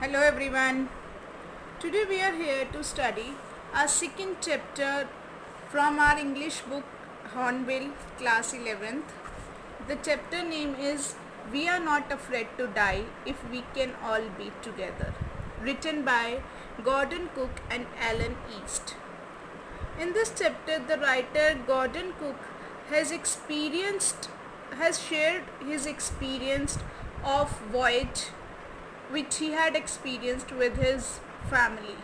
Hello everyone. Today we are here to study our second chapter from our English book Hornbill class 11th. The chapter name is We Are Not Afraid to Die If We Can All Be Together, written by Gordon Cook and Alan East. In this chapter the writer Gordon Cook has shared his experience of voyage which he had experienced with his family.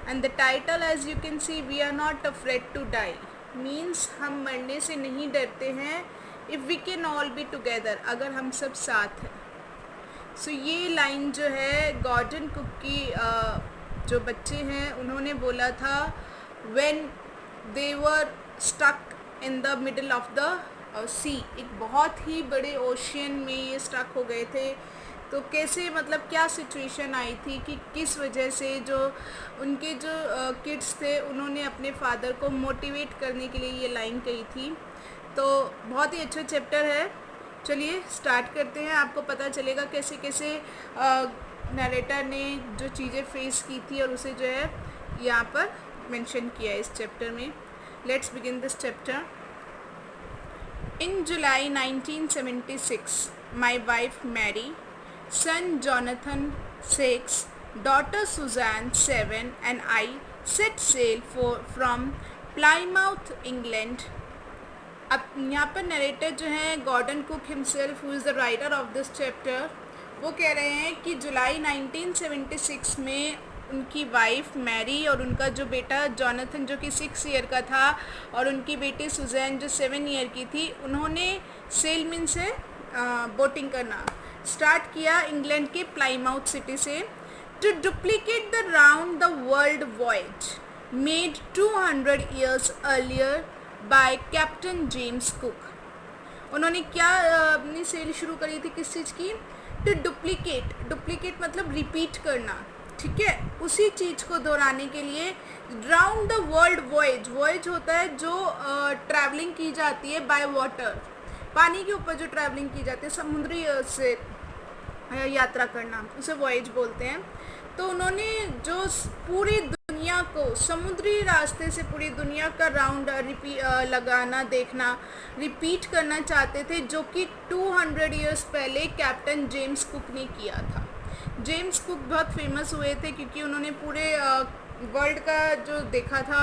And the title, as you can see, We Are Not Afraid to Die, means हम मरने से नहीं डरते हैं if we can all be together, अगर हम सब साथ हैं. So ये लाइन जो है गॉर्डन कुक की जो बच्चे हैं उन्होंने बोला था when they were stuck in the middle of the sea. एक बहुत ही बड़े ओशियन में ये स्टक हो गए थे. तो कैसे, मतलब क्या सिचुएशन आई थी कि किस वजह से जो उनके जो किड्स थे उन्होंने अपने फादर को मोटिवेट करने के लिए ये लाइन कही थी. तो बहुत ही अच्छा चैप्टर है. चलिए स्टार्ट करते हैं. आपको पता चलेगा कैसे कैसे नरेटर ने जो चीज़ें फेस की थी और उसे जो है यहाँ पर मेंशन किया है इस चैप्टर में. Let's begin this chapter. In July 1976, my wife Mary, son Jonathan 6, daughter Suzanne 7 and I set sail from Plymouth, England. अब यहाँ पर नरेटर जो है Gordon Cook himself, who is the writer of this chapter, वो कह रहे हैं कि जुलाई 1976 में उनकी वाइफ मैरी और उनका जो बेटा जॉनथन जो कि 6 ईयर का था और उनकी बेटी सुजैन जो 7 ईयर की थी, उन्होंने सेलमिन से बोटिंग करना स्टार्ट किया इंग्लैंड के प्लाईमाउथ सिटी से to duplicate the round the world voyage made 200 years earlier by captain James Cook. उन्होंने क्या अपनी सेल शुरू करी थी, किस चीज़ की? टू डुप्लीकेट मतलब रिपीट करना, ठीक है, उसी चीज़ को दोहराने के लिए. राउंड द वर्ल्ड वॉयज होता है जो ट्रैवलिंग की जाती है बाय वाटर, पानी के ऊपर जो ट्रैवलिंग की जाती है, समुद्री से यात्रा करना, उसे वॉयज बोलते हैं. तो उन्होंने जो पूरी दुनिया को समुद्री रास्ते से पूरी दुनिया का राउंड लगाना, देखना, रिपीट करना चाहते थे, जो कि 200 ईयर्स पहले कैप्टन जेम्स कुक ने किया था. जेम्स कुक बहुत फेमस हुए थे क्योंकि उन्होंने पूरे वर्ल्ड का जो देखा था,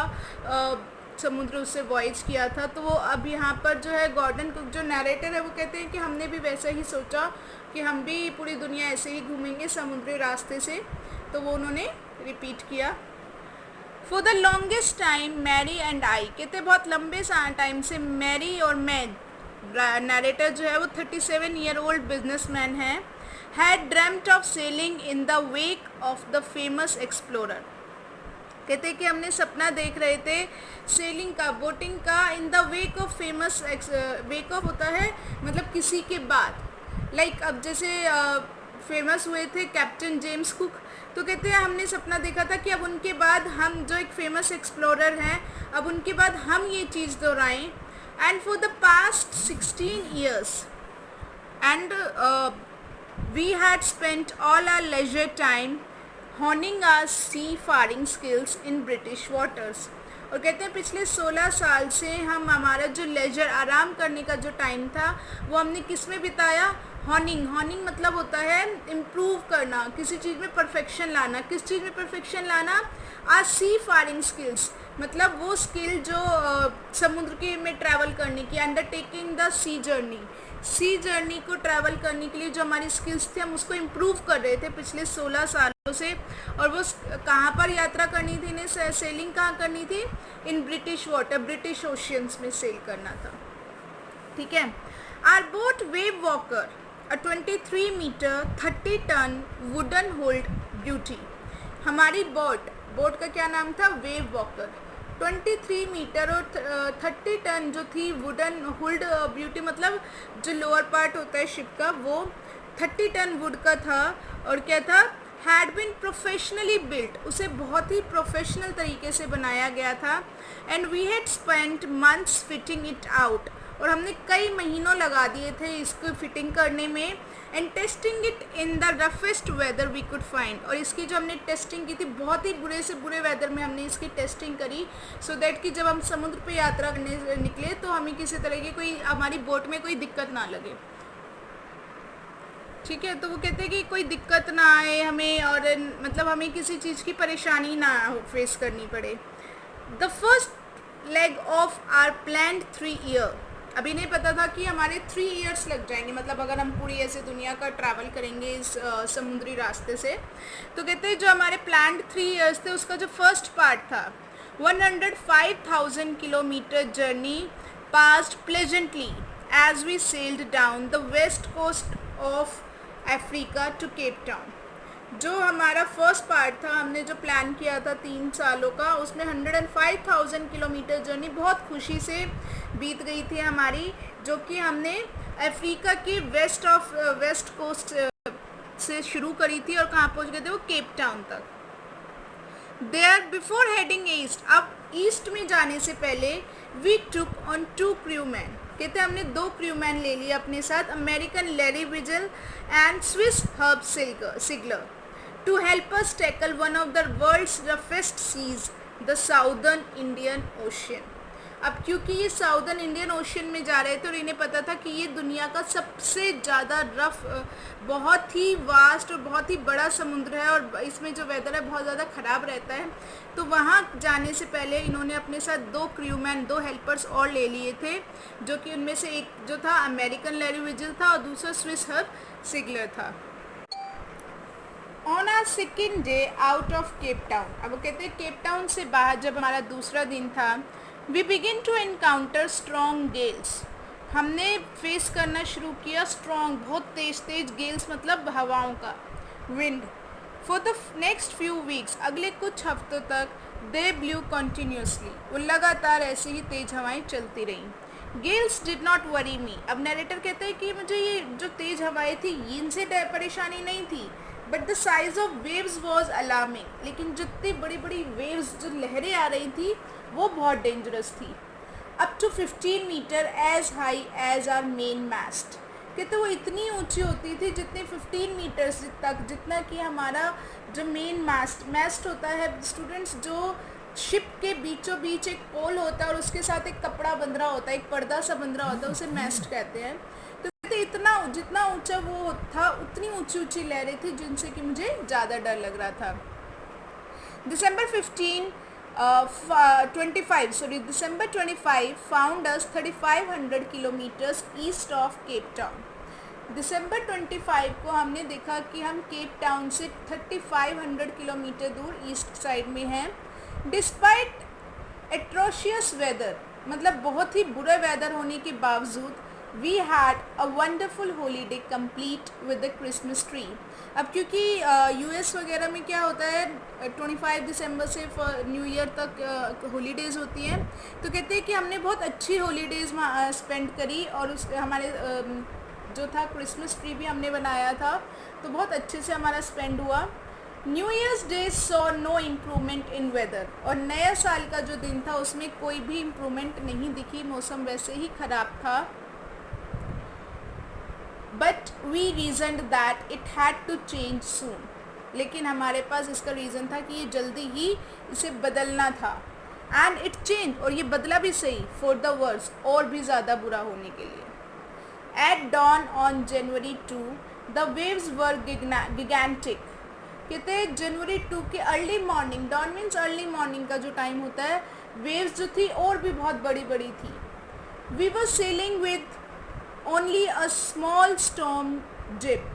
समुद्र उससे वॉयज किया था. तो वो अब यहाँ पर जो है गॉर्डन कुक जो नरेटर है वो कहते हैं कि हमने भी वैसा ही सोचा कि हम भी पूरी दुनिया ऐसे ही घूमेंगे समुद्री रास्ते से. तो वो उन्होंने रिपीट किया. For the longest time Mary and I, कहते बहुत लंबे टाइम से मैरी और मैं, नरेटर जो है वो 37 ईयर ओल्ड बिजनेसमैन है, had dreamt of sailing in the wake of the famous explorer. कहते कि हमने सपना देख रहे थे सेलिंग का, बोटिंग का, in the wake of famous. Wake of होता है मतलब किसी के बाद, लाइक अब जैसे फेमस हुए थे कैप्टन जेम्स कुक, तो कहते हैं हमने सपना देखा था कि अब उनके बाद हम जो एक फेमस एक्सप्लोरर हैं, अब उनके बाद हम ये चीज़ दोहराएं. And for the past 16 years and we had spent all our leisure time honing our seafaring skills in British waters. और कहते हैं पिछले 16 साल से हम हमारा जो लेजर, आराम करने का जो टाइम था, वो हमने किस में बिताया? हॉनिंग मतलब होता है इम्प्रूव करना, किसी चीज़ में परफेक्शन लाना. किस चीज़ में परफेक्शन लाना? आर सी फारिंग स्किल्स, मतलब वो स्किल जो समुद्र के में ट्रैवल करने की, अंडरटेकिंग द सी जर्नी को ट्रैवल करने के लिए जो हमारी स्किल्स थे हम उसको इम्प्रूव कर रहे थे पिछले 16 सालों से. और वो कहाँ पर यात्रा करनी थी, इन्हें सेलिंग कहाँ करनी थी? इन ब्रिटिश वाटर, ब्रिटिश ओशियंस में सेल करना था, ठीक है. Our boat Wave Walker, a 23 metre 30 ton wooden hulled beauty. हमारी बोट का क्या नाम था? Wave walker. 23 मीटर और 30 टन जो थी वुडन हुल्ड ब्यूटी, मतलब जो लोअर पार्ट होता है शिप का, वो 30 टन वुड का था. और क्या था? हैड बिन प्रोफेशनली बिल्ट, उसे बहुत ही प्रोफेशनल तरीके से बनाया गया था. And we had spent months fitting it out, और हमने कई महीनों लगा दिए थे इसको फिटिंग करने में. And testing it in the roughest weather we could find, और इसकी जो हमने टेस्टिंग की थी बहुत ही बुरे से बुरे वेदर में हमने इसकी टेस्टिंग करी, सो दैट कि जब हम समुद्र पे यात्रा करने निकले तो हमें किसी तरह की कोई हमारी बोट में कोई दिक्कत ना लगे। ठीक है, तो वो कहते हैं कि कोई दिक्कत ना आए हमें, और मतलब हमें किसी चीज़ की परेशानी ना फेस करनी पड़े। The first leg of our planned 3 year, अभी नहीं पता था कि हमारे 3 इयर्स लग जाएंगे, मतलब अगर हम पूरी ऐसे दुनिया का ट्रैवल करेंगे इस समुद्री रास्ते से। तो कहते हैं जो हमारे प्लान्ड 3 इयर्स थे उसका जो फर्स्ट पार्ट था 105,000 kilometre journey passed pleasantly as we sailed down the west coast of Africa to Cape Town. जो हमारा फर्स्ट पार्ट था, हमने जो प्लान किया था 3 सालों का, उसमें 105,000 किलोमीटर जर्नी बहुत खुशी से बीत गई थी हमारी, जो कि हमने अफ्रीका की वेस्ट कोस्ट से शुरू करी थी और कहाँ पहुँच गए थे वो केप टाउन तक। देयर बिफोर हेडिंग ईस्ट, अब ईस्ट में जाने से पहले we took on 2 crew man, कहते हमने 2 क्रू मैन ले लिए अपने साथ, American Larry Vigil and Swiss Herb Seigler, to help us tackle one of the world's roughest seas, the southern Indian Ocean. अब क्योंकि ये साउदर्न इंडियन ओशियन में जा रहे थे और इन्हें पता था कि ये दुनिया का सबसे ज़्यादा रफ, बहुत ही वास्ट और बहुत ही बड़ा समुद्र है और इसमें जो वेदर है बहुत ज़्यादा ख़राब रहता है, तो वहाँ जाने से पहले इन्होंने अपने साथ 2 क्रूमैन 2 हेल्पर्स और ले लिए थे, जो कि उनमें से एक जो था अमेरिकन लैरी विजल था और दूसरा स्विस हर्ब सिगलर था। On our second day out of Cape Town, अब वो कहते हैं केप टाउन से बाहर जब हमारा दूसरा दिन था, we begin to encounter strong gales, हमने फेस करना शुरू किया स्ट्रॉन्ग बहुत तेज तेज गेल्स मतलब हवाओं का wind. For the next few weeks, अगले कुछ हफ्तों तक दे ब्लू कंटिन्यूसली, वो लगातार ऐसे ही तेज हवाएं चलती रहीं। गेल्स डिड नॉट वरी मी, अब नरेटर कहते हैं कि मुझे ये जो तेज हवाएं थी इनसे परेशानी नहीं थी, but the size of waves was alarming, लेकिन जितनी बड़ी बड़ी वेव्स जो लहरें आ रही थी वो बहुत डेंजरस थी। Up to 15 metre as high as our main mast, कहते वो इतनी ऊंची होती थी जितनी 15 मीटर्स तक, जितना कि हमारा जो मेन मास्ट होता है स्टूडेंट्स, जो शिप के बीचों बीच एक पोल होता है और उसके साथ एक कपड़ा बंध रहा होता है, एक पर्दा सा बंध रहा होता है, उसे मास्ट कहते हैं। तो कहते इतना जितना ऊंचा वो था उतनी ऊंची ऊंची लहरें थी जिनसे कि मुझे ज़्यादा डर लग रहा था। December 25 found us 3,500 kilometers east of Cape Town. दिसंबर 25 को हमने देखा कि हम केप टाउन से 3,500 किलोमीटर दूर ईस्ट साइड में हैं। डिस्पाइट एट्रोशियस वेदर, मतलब बहुत ही बुरा वेदर होने के बावजूद, we had a wonderful holiday complete with the Christmas tree. अब क्योंकि यूएस वगैरह में क्या होता है 25 दिसंबर से न्यू ईयर तक हॉलीडेज़ होती हैं, तो कहते हैं कि हमने बहुत अच्छी हॉलीडेज़ स्पेंड करी और उस हमारे जो था क्रिसमस ट्री भी हमने बनाया था, तो बहुत अच्छे से हमारा स्पेंड हुआ। New Year's Day saw no improvement in weather, और नया साल का जो दिन था उसमें कोई भी इम्प्रूवमेंट नहीं दिखी, मौसम वैसे ही ख़राब था। But we reasoned that it had to change soon, लेकिन हमारे पास इसका रीज़न था कि ये जल्दी ही इसे बदलना था। एंड इट चेंज, और ये बदला भी सही, फॉर द वर्स, और भी ज़्यादा बुरा होने के लिए। At dawn on January 2 the waves were gigantic, कहते हैं जनवरी 2 के early morning, dawn means early morning का जो टाइम होता है, वेव्स जो थी और भी बहुत बड़ी बड़ी थी। We were sailing with only a small storm jib,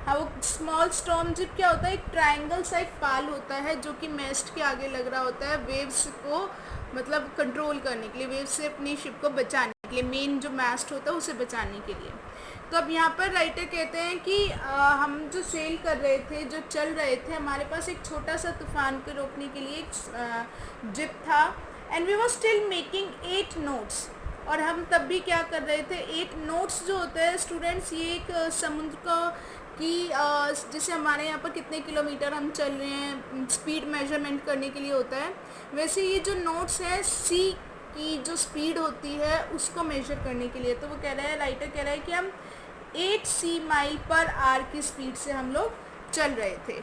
हाँ वो स्मॉल स्टॉर्म जिप क्या होता है, एक ट्रायंगल सा एक पाल होता है जो कि मेस्ट के आगे लग रहा होता है, वेव्स को मतलब कंट्रोल करने के लिए, वेव्स से अपनी शिप को बचाने के लिए, मेन जो मास्ट होता है उसे बचाने के लिए। तो अब यहाँ पर राइटर कहते हैं कि हम जो सेल कर रहे थे, जो चल रहे थे, हमारे पास एक छोटा सा तूफान को रोकने के लिए एक जिप था। And we were still making 8 knots, और हम तब भी क्या कर रहे थे, 8 नोट्स जो होते हैं स्टूडेंट्स, ये एक समुद्र का कि जैसे हमारे यहाँ पर कितने किलोमीटर हम चल रहे हैं स्पीड मेजरमेंट करने के लिए होता है, वैसे ये जो नोट्स है सी की जो स्पीड होती है उसको मेजर करने के लिए। तो वो कह रहा है, राइटर कह रहा है कि हम 8 माइल पर आवर की स्पीड से हम लोग चल रहे थे.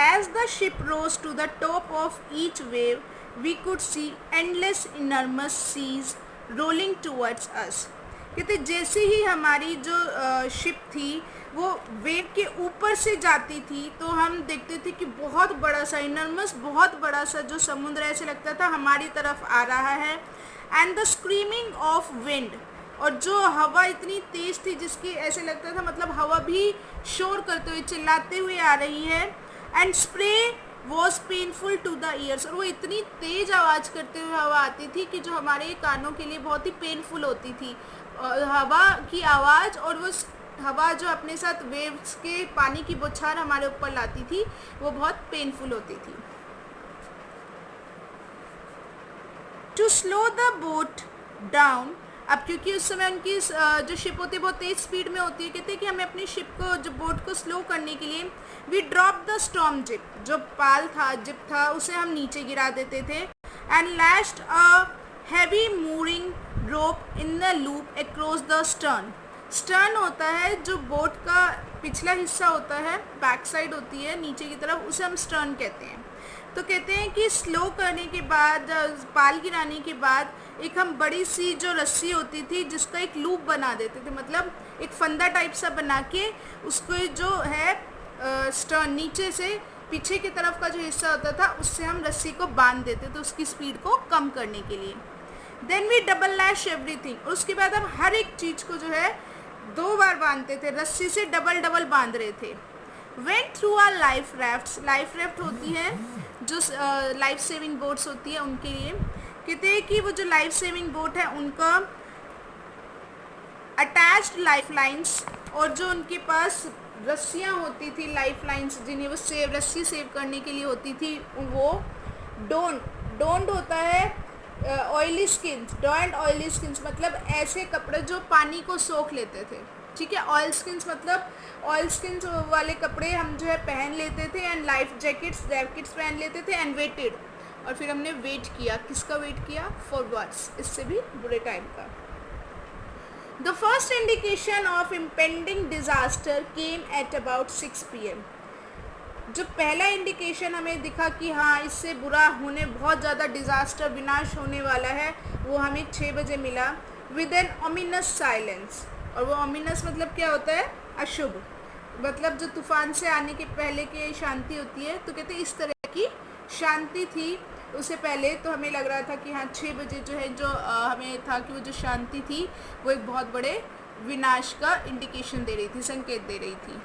As the ship rose to the top of each wave, we could see endless enormous seas rolling towards us. कहते जैसे ही हमारी जो शिप थी वो वेव के ऊपर से जाती थी तो हम देखते थे कि बहुत बड़ा सा इनर्मस, बहुत बड़ा सा जो समुद्र ऐसे लगता था हमारी तरफ आ रहा है. And the screaming of wind, और जो हवा इतनी तेज़ थी जिसकी ऐसे लगता था मतलब हवा भी शोर करते हुए चिल्लाते हुए आ रही है. And spray was painful to the ears, और वो इतनी तेज़ आवाज़ करते हुए हवा आती थी कि जो हमारे कानों के लिए बहुत ही पेनफुल होती थी. हवा की आवाज़ और वो हवा जो अपने साथ वेव्स के पानी की बौछार हमारे ऊपर लाती थी वो बहुत पेनफुल होती थी. To slow the boat down, अब क्योंकि उस समय उनकी जो शिप होती है बहुत तेज़ स्पीड में होती है, कहते हैं कि हमें अपनी शिप को, जो बोट को स्लो करने के लिए we drop the storm jib, जो पाल था, जिप था, उसे हम नीचे गिरा देते थे. And lashed a heavy mooring rope in the loop across the stern. Stern होता है जो बोट का पिछला हिस्सा होता है, बैक साइड होती है नीचे की तरफ, उसे हम स्टर्न कहते हैं. तो कहते हैं कि स्लो करने के बाद, पाल गिराने के बाद एक हम बड़ी सी जो रस्सी होती थी जिसका एक लूप बना देते थे, मतलब एक फंदा टाइप सा बना के उसको जो है स्टर्न नीचे से पीछे की तरफ का जो हिस्सा होता था उससे हम रस्सी को बांध देते थे उसकी स्पीड को कम करने के लिए. Then we double lash everything, और उसके बाद हम हर एक चीज़ को जो है 2 बार बांधते थे, रस्सी से डबल बांध रहे थे. Went through our life rafts, life raft होती है जो लाइफ सेविंग बोट्स होती है उनके लिए. कहते हैं कि वो जो लाइफ सेविंग बोट है उनका अटैच्ड लाइफ लाइन्स, और जो उनके पास रस्सियाँ होती थी, लाइफ लाइन्स जिन्हें वो रस्सी सेव करने के लिए होती थी, वो डोंट होता है oily skins. Don't oily skins मतलब ऐसे कपड़े जो पानी को सोख लेते थे, ठीक है. ऑयल स्किन्स मतलब ऑयल स्किन्स वाले कपड़े हम जो है पहन लेते थे. एंड लाइफ जैकेट्स पहन लेते थे. एंड वेटेड, और फिर हमने वेट किया. किसका वेट किया? फॉर व्हाट्स, इससे भी बुरे टाइम का. The first indication of impending disaster came at about 6 PM. जो पहला इंडिकेशन हमें दिखा कि हाँ इससे बुरा होने, बहुत ज़्यादा डिज़ास्टर, विनाश होने वाला है, वो हमें 6 बजे मिला. विद एन ओमिनस साइलेंस, और वो ओमिनस मतलब क्या होता है? अशुभ, मतलब जो तूफान से आने के पहले की शांति होती है. तो कहते हैं इस तरह की शांति थी उससे पहले. तो हमें लग रहा था कि हाँ 6 बजे जो है जो हमें था कि वो जो शांति थी वो एक बहुत बड़े विनाश का इंडिकेशन दे रही थी, संकेत दे रही थी.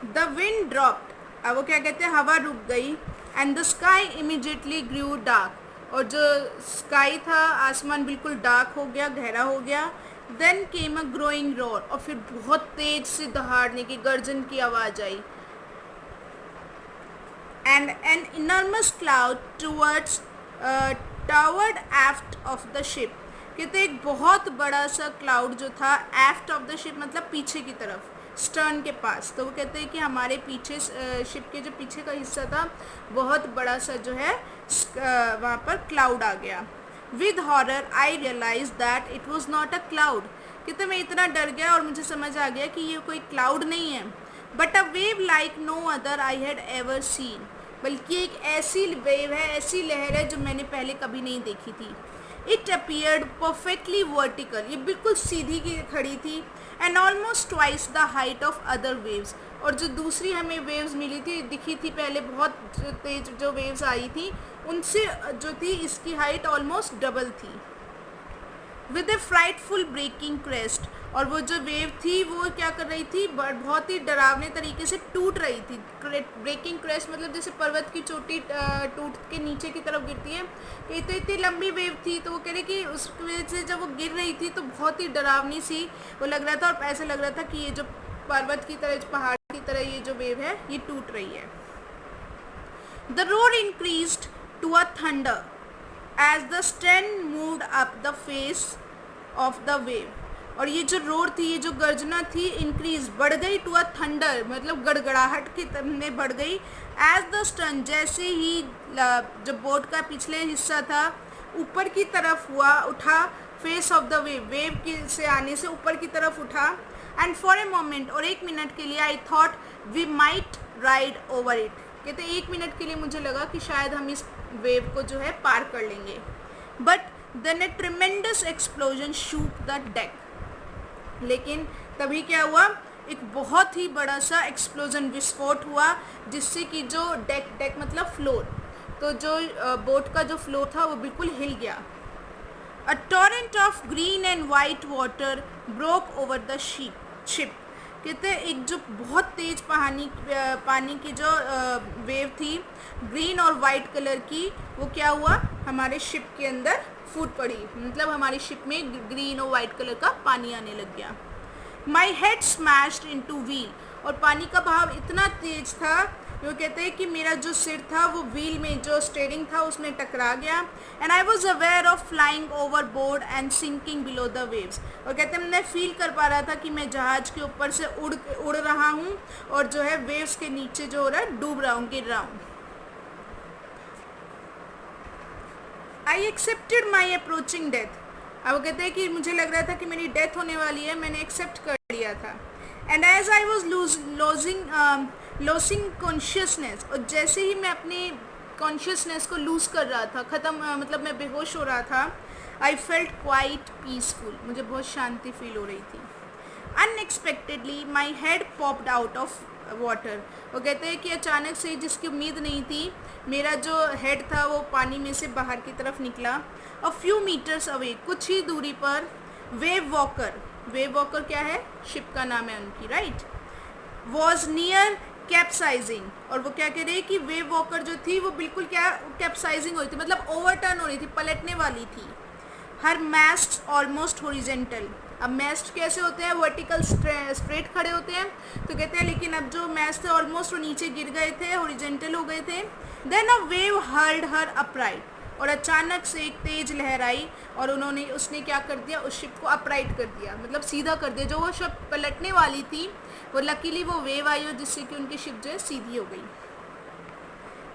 द विंड ड्रॉप्ड, अब वो क्या कहते हैं, हवा रुक गई. And the sky immediately grew dark, और जो स्काई था, आसमान बिल्कुल डार्क हो गया, गहरा हो गया. Then came a growing roar, और फिर बहुत तेज से दहाड़ने की, गर्जन की आवाज़ आई. And an enormous cloud toward aft of the ship. कहते एक बहुत बड़ा सा क्लाउड जो था एफ्ट ऑफ द शिप मतलब पीछे की तरफ, स्टर्न के पास. तो वो कहते हैं कि हमारे पीछे शिप के जो पीछे का हिस्सा था बहुत बड़ा सा जो है वहाँ पर क्लाउड आ गया. With horror I realise that it was not a cloud. कहते मैं इतना डर गया और मुझे समझ आ गया कि ये कोई क्लाउड नहीं है, but a wave like no other I had ever seen. बल्कि एक ऐसी वेव है, ऐसी लहर है जो मैंने पहले कभी नहीं देखी थी. इट अपीयर्ड परफेक्टली वर्टिकल, ये बिल्कुल सीधी की खड़ी थी. And almost twice the height of other waves, और जो दूसरी हमें वेव्स मिली थी, दिखी थी पहले बहुत तेज जो वेव्स आई थी, उनसे जो थी इसकी हाइट ऑलमोस्ट डबल थी. With a frightful breaking crest, और वो जो वेव थी वो क्या कर रही थी, बहुत ही डरावने तरीके से टूट रही थी. ब्रेकिंग क्रेस्ट मतलब जैसे पर्वत की चोटी टूट के नीचे की तरफ गिरती है, ये तो इतनी लंबी वेव थी. तो वो कह रहे कि उस वजह से जब वो गिर रही थी तो बहुत ही डरावनी सी वो लग रहा था, और ऐसा लग रहा था कि ये जो पर्वत की तरह, पहाड़ की तरह ये जो वेव है ये टूट रही है. The roar increased to a thunder as the stern moved up the face of the wave. और ये जो रोर थी, ये जो गर्जना थी, इंक्रीज बढ़ गई टू अ थंडर मतलब गड़गड़ाहट की में बढ़ गई. एज द स्टर्न, जैसे ही जो बोट का पिछले हिस्सा था ऊपर की तरफ उठा, face of the wave, wave की से आने से ऊपर की तरफ उठा. एंड फॉर ए मोमेंट, और एक मिनट के लिए, I thought we might ride over it. कहते एक मिनट के लिए मुझे लगा कि शायद हम इस वेव को जो है पार कर लेंगे. But then a tremendous explosion shook the deck. लेकिन तभी क्या हुआ, एक बहुत ही बड़ा सा एक्सप्लोजन, विस्फोट हुआ, जिससे कि जो डेक मतलब फ्लोर, तो जो बोट का जो फ्लोर था वो बिल्कुल हिल गया. A torrent of green and white water broke over the ship. कहते हैं एक जो बहुत तेज पानी की जो वेव थी, ग्रीन और वाइट कलर की, वो क्या हुआ, हमारे शिप के अंदर फूट पड़ी. मतलब हमारी शिप में ग्रीन और वाइट कलर का पानी आने लग गया. My head smashed into wheel. और पानी का बहाव इतना तेज था, वो कहते हैं कि मेरा जो सिर था वो व्हील में, जो स्टीयरिंग था उसमें टकरा गया. And I was aware of flying overboard and sinking below the waves. और कहते हैं मैं फील कर पा रहा था कि मैं जहाज के ऊपर से उड़ रहा हूँ और जो है वेव्स के नीचे जो हो रहा है डूब रहा हूँ, गिर रहा हूँ. I accepted my approaching death. अब वो कहते हैं कि मुझे लग रहा था कि मेरी डेथ होने वाली है, मैंने एक्सेप्ट कर लिया था. And as I was losing consciousness, और जैसे ही मैं अपनी कॉन्शियसनेस को लूज़ कर रहा था, मतलब मैं बेहोश हो रहा था, आई फेल्ट क्वाइट पीसफुल. मुझे बहुत शांति फील हो रही थी. Unexpectedly my head popped out of water. वो कहते हैं कि अचानक से, जिसकी उम्मीद नहीं थी, मेरा जो हेड था वो पानी में से बाहर की तरफ निकला. अ फ्यू मीटर्स अवे, कुछ ही दूरी पर, वेव वॉकर क्या है, शिप का नाम है उनकी, राइट, वॉज नियर कैप्साइजिंग. और वो क्या कह रहे हैं कि वेव वॉकर जो थी वो बिल्कुल क्या कैप्साइजिंग हो रही थी, मतलब ओवरटर्न हो रही थी, पलटने वाली थी. हर मैस्ट ऑलमोस्ट हॉरिजेंटल. अब मैस्ट कैसे होते हैं, वर्टिकल स्ट्रेट खड़े होते हैं, तो कहते हैं लेकिन अब जो मैस्ट थे ऑलमोस्ट वो नीचे गिर गए थे, हॉरिजेंटल हो गए थे. Then a wave hurled her upright. और अचानक से एक तेज लहर आई और उसने क्या कर दिया, उस शिप को अपराइट कर दिया, मतलब सीधा कर दिया. जो वो शिप पलटने वाली थी, वो लकीली वो वेव आई और जिससे कि उनकी शिप जो है सीधी हो गई.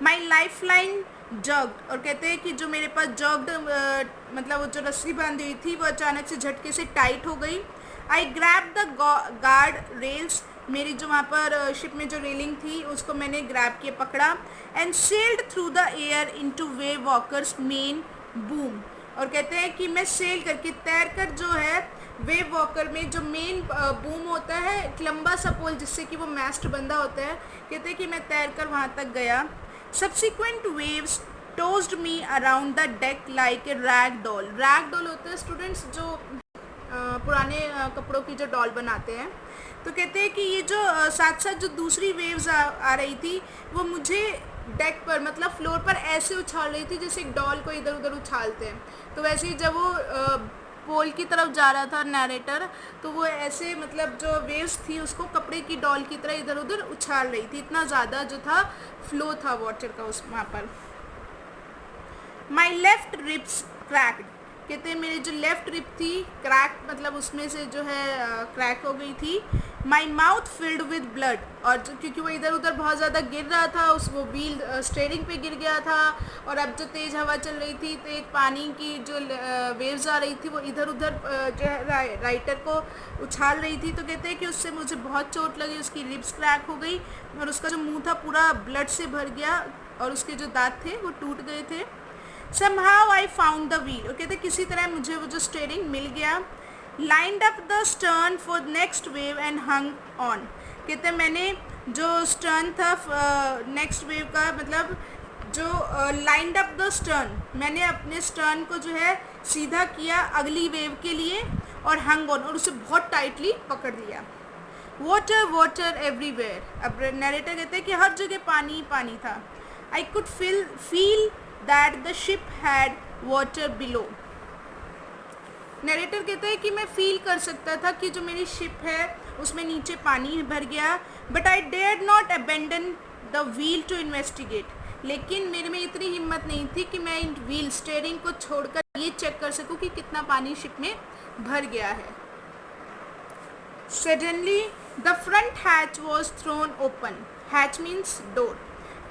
My lifeline jerked. और कहते हैं कि जो मेरे पास जग्ड मतलब वो जो रस्सी बांधी हुई थी वो अचानक से झटके से टाइट हो गई. आई ग्रैब द गार्ड रेल्स. मेरी जो वहाँ पर शिप में जो रेलिंग थी उसको मैंने ग्रैब किए, पकड़ा. And sailed through the air into wave walkers main boom. और कहते हैं कि मैं सेल करके, तैर कर जो है वेव वॉकर में जो मेन बूम होता है, एक लंबा सा पोल जिससे कि वो मैस्ट बंधा होता है, कहते हैं कि मैं तैर कर वहाँ तक गया. Subsequent waves tossed me around the deck like a rag doll. Rag doll होता है स्टूडेंट्स जो पुराने कपड़ों की जो डॉल बनाते हैं. तो कहते हैं कि ये जो साथ साथ जो दूसरी वेव्स आ रही थी वो मुझे डेक पर, मतलब फ्लोर पर ऐसे उछाल रही थी जैसे एक डॉल को इधर उधर उछालते हैं. तो वैसे ही जब वो पोल की तरफ जा रहा था नैरेटर, तो वो ऐसे मतलब जो वेव्स थी उसको कपड़े की डॉल की तरह इधर उधर उछाल रही थी. इतना ज़्यादा जो था फ्लो था वाटर का उस वहाँ पर. My left ribs cracked. कहते हैं मेरी जो लेफ्ट रिप थी क्रैक, मतलब उसमें से जो है क्रैक हो गई थी. My mouth filled with blood. और क्योंकि वो इधर उधर बहुत ज़्यादा गिर रहा था, वो व्हील स्टीयरिंग पे गिर गया था. और अब जो तेज़ हवा चल रही थी तो एक पानी की जो वेव्स आ रही थी वो इधर उधर जो है राइटर को उछाल रही थी. तो कहते हैं कि उससे मुझे बहुत चोट लगी, उसकी रिब्स क्रैक हो गई और उसका जो मुँह था पूरा ब्लड से भर गया और उसके जो दांत थे वो टूट गए थे. Somehow I found the wheel. और कहते किसी तरह मुझे वो जो स्टीयरिंग मिल गया. Lined up the stern for next wave and hung on. कहते मैंने जो स्टर्न था नेक्स्ट वेव का, मतलब जो लाइंड अप द स्टर्न, मैंने अपने स्टर्न को जो है सीधा किया अगली वेव के लिए और हंग ऑन, और उसे बहुत टाइटली पकड़ लिया. Water water everywhere. अब नरेटर कहते हैं कि हर जगह पानी ही पानी था. I could feel that the ship had water below. Narrator कहते हैं कि मैं फील कर सकता था कि जो मेरी शिप है उसमें नीचे पानी भर गया. But I dare not abandon the wheel to investigate. लेकिन मेरे में इतनी हिम्मत नहीं थी कि मैं इन व्हील स्टीयरिंग को छोड़कर ये चेक कर सकूं कि कितना पानी शिप में भर गया है. Suddenly the front hatch was throne open. Hatch means door.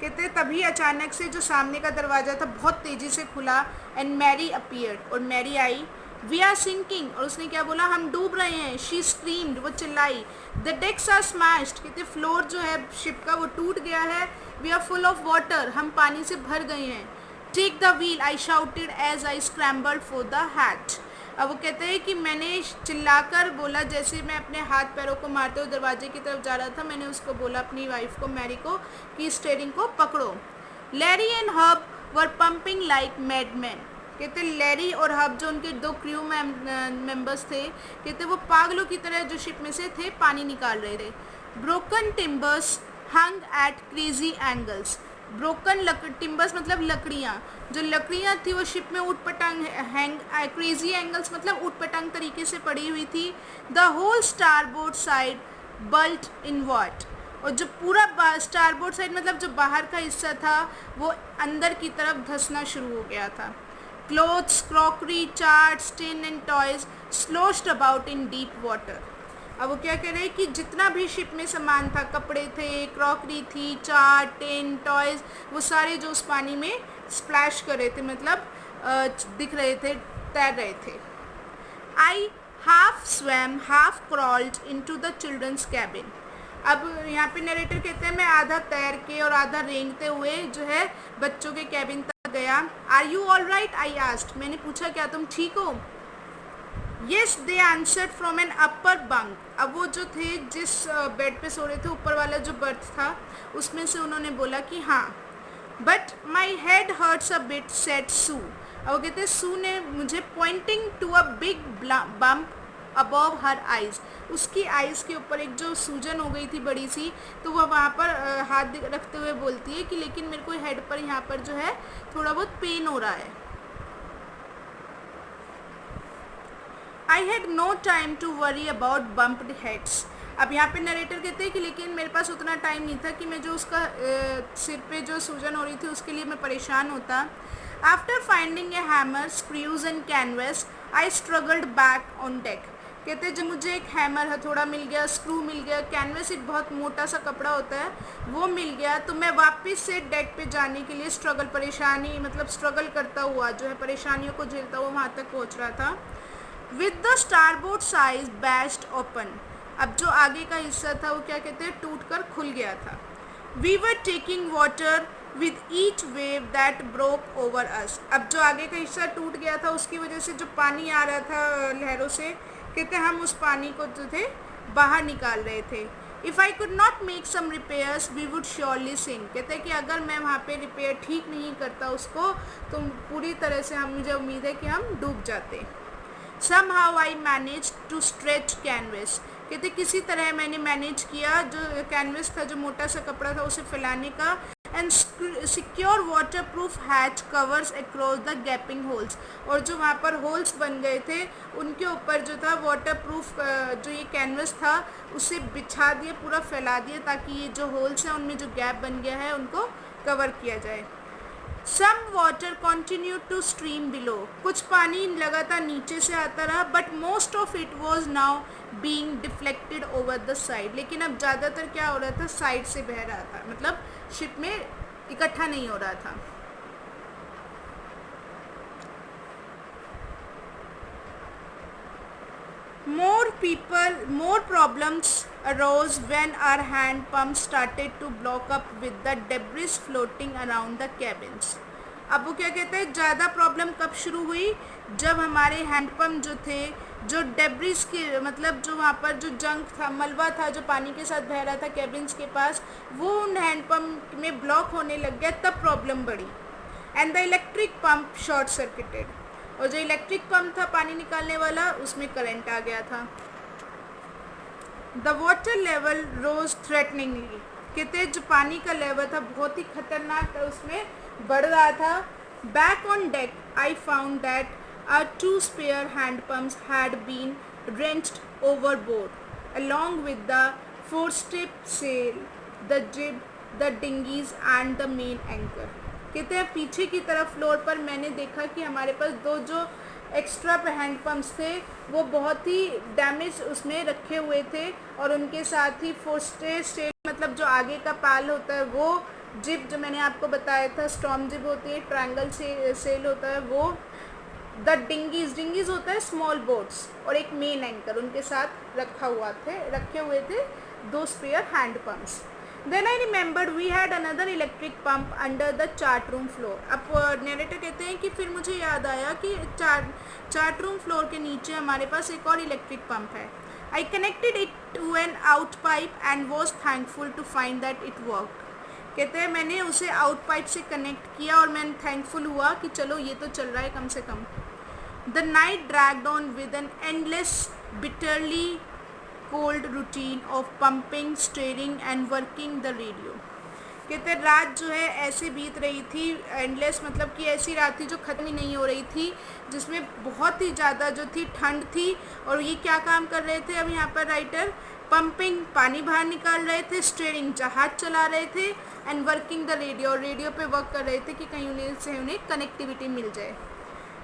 कहते तभी अचानक से जो सामने का दरवाज़ा था बहुत तेज़ी से खुला. And Mary appeared. और मैरी आई. वी आर सिंकिंग, और उसने क्या बोला, हम डूब रहे हैं। शी स्क्रीम्ड, वो चिल्लाई। द डेक्स आर स्मैश्ड, कहते फ्लोर जो है शिप का वो टूट गया है। We are full of water, हम पानी से भर गए हैं। Take the wheel, I shouted as I scrambled for the hatch. अब वो कहते हैं कि मैंने चिल्लाकर बोला, जैसे मैं अपने हाथ पैरों को मारते हुए दरवाजे की तरफ जा रहा था, मैंने उसको बोला, अपनी वाइफ को, मैरी को, कि स्टीयरिंग को पकड़ो। Larry and Hub were pumping like madman, कहते लैरी और हब जो उनके दो क्रू मेंबर्स थे, कहते वो पागलों की तरह जो शिप में से थे पानी निकाल रहे थे। Broken timbers hung at crazy angles, broken timbers मतलब लकड़ियाँ, जो लकड़ियाँ थी वो शिप में ऊट पटांग हैंग, क्रेजी एंगल्स मतलब ऊट पटांग तरीके से पड़ी हुई थी। The whole starboard side bulged inward, और जो पूरा स्टारबोर्ड साइड मतलब जो बाहर का हिस्सा था वो अंदर की तरफ धंसना शुरू हो गया था। Clothes, crockery, charts, tin and toys sloshed about in deep water. अब वो क्या कह रहे हैं कि जितना भी शिप में सामान था, कपड़े थे, क्रॉकरी थी, चार्ट, टिन, टॉयज, वो सारे जो उस पानी में स्प्लैश कर रहे थे, मतलब दिख रहे थे, तैर रहे थे। I half swam half crawled into the children's cabin. अब यहाँ पे नरेटर कहते हैं मैं आधा तैर के और आधा रेंगते हुए जो है बच्चों के कैबिन तक गया। Are you all right, I asked, मैंने पूछा क्या तुम ठीक हो। Yes they answered from an upper bunk, अब वो जो थे जिस बेड पे सो रहे थे, ऊपर वाला जो बर्थ था उसमें से उन्होंने बोला कि हाँ। But my head hurts a bit said Sue, अब वो कहते सू ने मुझे, pointing to a big bump above her eyes, उसकी आइज़ के ऊपर एक जो सूजन हो गई थी बड़ी सी, तो वह वहाँ पर हाथ रखते हुए बोलती है कि लेकिन मेरे को हेड पर यहाँ पर जो है थोड़ा बहुत पेन हो रहा है। I had no time to worry about bumped heads, अब यहाँ पे नरेटर कहते हैं कि लेकिन मेरे पास उतना टाइम नहीं था कि मैं जो उसका सिर पे जो सूजन हो रही थी उसके लिए मैं परेशान होता। After finding a hammer, screws and canvas, I struggled back on deck, कहते जब मुझे एक हैमर हथौड़ा मिल गया, स्क्रू मिल गया, कैनवस एक बहुत मोटा सा कपड़ा होता है वो मिल गया, तो मैं वापस से डेक पे जाने के लिए परेशानी मतलब स्ट्रगल करता हुआ जो है परेशानियों को झेलता हुआ वहाँ तक पहुँच रहा था। With the starboard side bashed open, अब जो आगे का हिस्सा था वो क्या कहते हैं टूट कर खुल गया था। We were taking water with each wave that broke over us, अब जो आगे का हिस्सा टूट गया था उसकी वजह से जो पानी आ रहा था लहरों से, कहते हम उस पानी को जो थे बाहर निकाल रहे थे। If I could not make some repairs we would surely sink, कहते हैं कि अगर मैं वहाँ पे रिपेयर ठीक नहीं करता उसको तो पूरी तरह से हम, मुझे उम्मीद है कि हम डूब जाते। Somehow I managed to stretch canvas, कहते किसी तरह मैंने मैनेज किया जो कैनवस था, जो मोटा सा कपड़ा था, उसे फैलाने का। And secure water proof hatch covers across the gapping holes, और जो वहाँ पर होल्स बन गए थे उनके ऊपर जो था वाटर प्रूफ जो ये कैनवस था उसे बिछा दिए, पूरा फैला दिए, ताकि ये जो होल्स हैं उनमें जो गैप बन गया है उनको कवर किया जाए। Some water continue to stream below, कुछ पानी लगातार नीचे से आता रहा, but most of it was now being deflected over the side, लेकिन अब ज़्यादातर क्या हो रहा था, साइड से बह रहा था, मतलब शिप में इकट्ठा नहीं हो रहा था। More problems arose when our hand pumps started to block up with the debris floating around the cabins. अब वो क्या कहते हैं, ज़्यादा प्रॉब्लम कब शुरू हुई, जब हमारे हैंडपम्प जो थे, जो डेब्रिस के मतलब जो वहाँ पर जो जंक था, मलबा था जो पानी के साथ बह रहा था कैबिन्स के पास, वो उन हैंडपम्प में ब्लॉक होने लग गया, तब प्रॉब्लम बढ़ी। And the electric pump short circuited, और जो इलेक्ट्रिक पंप था पानी निकालने वाला उसमें करंट आ गया था। द वाटर लेवल रोज थ्रेटनिंगली, कहते जो पानी का लेवल था बहुत ही खतरनाक था, उसमें बढ़ रहा था। Back on deck I found that our 2 spare hand pumps had been wrenched overboard along with the forestip sail, the jib, the dinghies and the main anchor, कहते हैं पीछे की तरफ फ्लोर पर मैंने देखा कि हमारे पास 2 जो एक्स्ट्रा हैंड पम्प्स थे वो बहुत ही डैमेज उसमें रखे हुए थे, और उनके साथ ही फोस्टे सेल मतलब जो आगे का पाल होता है वो, जिब जो मैंने आपको बताया था स्टॉर्म जिब होती है, ट्रायंगल से सेल होता है वो, द डिंगीज होता है स्मॉल बोट्स, और एक मेन एंकर उनके साथ रखे हुए थे 2 spare hand pumps. Then I remembered we had another electric pump under the chart room floor. अब नरेटर कहते हैं कि फिर मुझे याद आया कि चार्ट रूम फ्लोर के नीचे हमारे पास एक और इलेक्ट्रिक पंप है. I connected it to an out pipe and was thankful to find that it worked. कहते हैं मैंने उसे आउट पाइप से कनेक्ट किया और मैं थैंकफुल हुआ कि चलो ये तो चल रहा है कम से कम. The night dragged on with an endless bitterly cold routine of pumping, steering and working the radio. कहते हैं रात जो है ऐसे बीत रही थी, एंडलेस मतलब कि ऐसी रात थी जो ख़त्म ही नहीं हो रही थी, जिसमें बहुत ही ज़्यादा जो थी ठंड थी. और ये क्या काम कर रहे थे अब यहाँ पर राइटर? पंपिंग, पानी बाहर निकाल रहे थे, स्टीयरिंग, जहाज चला रहे थे, and working the radio, radio पे वर्क कर रहे थे कि कहीं उन्हें कनेक्टिविटी मिल जाए.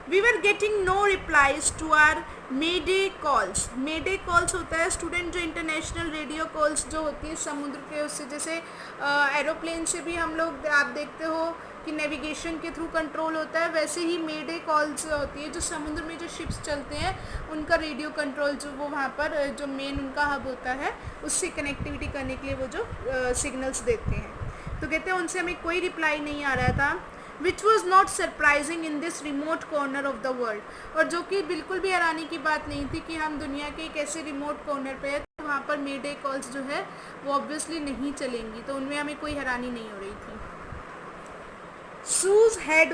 We were getting no replies to our Mayday calls. Mayday calls होता है स्टूडेंट जो इंटरनेशनल रेडियो कॉल्स जो होती है समुद्र के उससे, जैसे एरोप्लेन से भी हम लोग आप देखते हो कि नेविगेशन के थ्रू कंट्रोल होता है, वैसे ही मेडे कॉल्स होती है जो समुद्र में जो शिप्स चलते हैं उनका रेडियो कंट्रोल जो वो वहाँ पर जो मेन उनका हब होता है उससे कनेक्टिविटी करने के लिए वो जो सिग्नल्स देते हैं. तो कहते हैं उनसे हमें कोई रिप्लाई नहीं आ रहा था. Which was not surprising in this remote corner of the world. और जो कि बिल्कुल भी हैरानी की बात नहीं थी कि हम दुनिया के एक ऐसे रिमोट कॉर्नर पे है तो वहाँ पर मेडे कॉल्स जो है वो ऑब्वियसली नहीं चलेंगी, तो उनमें हमें कोई हैरानी नहीं हो रही थी. सूज हेड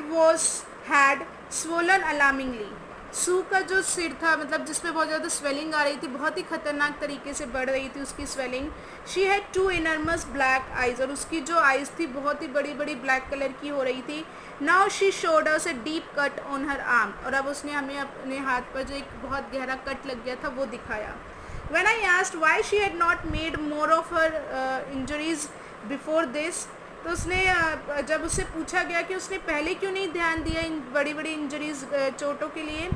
हैड स्वोलन अलार्मिंगली. सू का जो सिर था मतलब जिसमें बहुत ज़्यादा स्वेलिंग आ रही थी, बहुत ही खतरनाक तरीके से बढ़ रही थी उसकी swelling. She had 2 enormous black eyes, और उसकी जो आइज़ थी बहुत ही बड़ी बड़ी ब्लैक कलर की हो रही थी. Now she showed us a deep cut on her arm, और अब उसने हमें अपने हाथ पर जो एक बहुत गहरा कट लग गया था वो दिखाया. When I asked why she had not made more of her injuries before this, तो उसने जब उससे पूछा गया कि उसने पहले क्यों नहीं ध्यान दिया इन बड़ी बड़ी इंजरीज चोटों के लिए,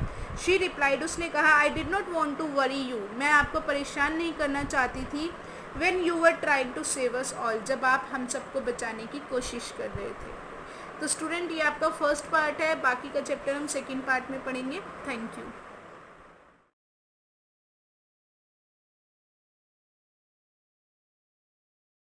शी रिप्लाइड, उसने कहा I did not want to worry you, मैं आपको परेशान नहीं करना चाहती थी. When you were trying to save us all, जब आप हम सबको बचाने की कोशिश कर रहे थे. तो स्टूडेंट ये आपका फर्स्ट पार्ट है, बाकी का चैप्टर हम सेकेंड पार्ट में पढ़ेंगे. Thank you.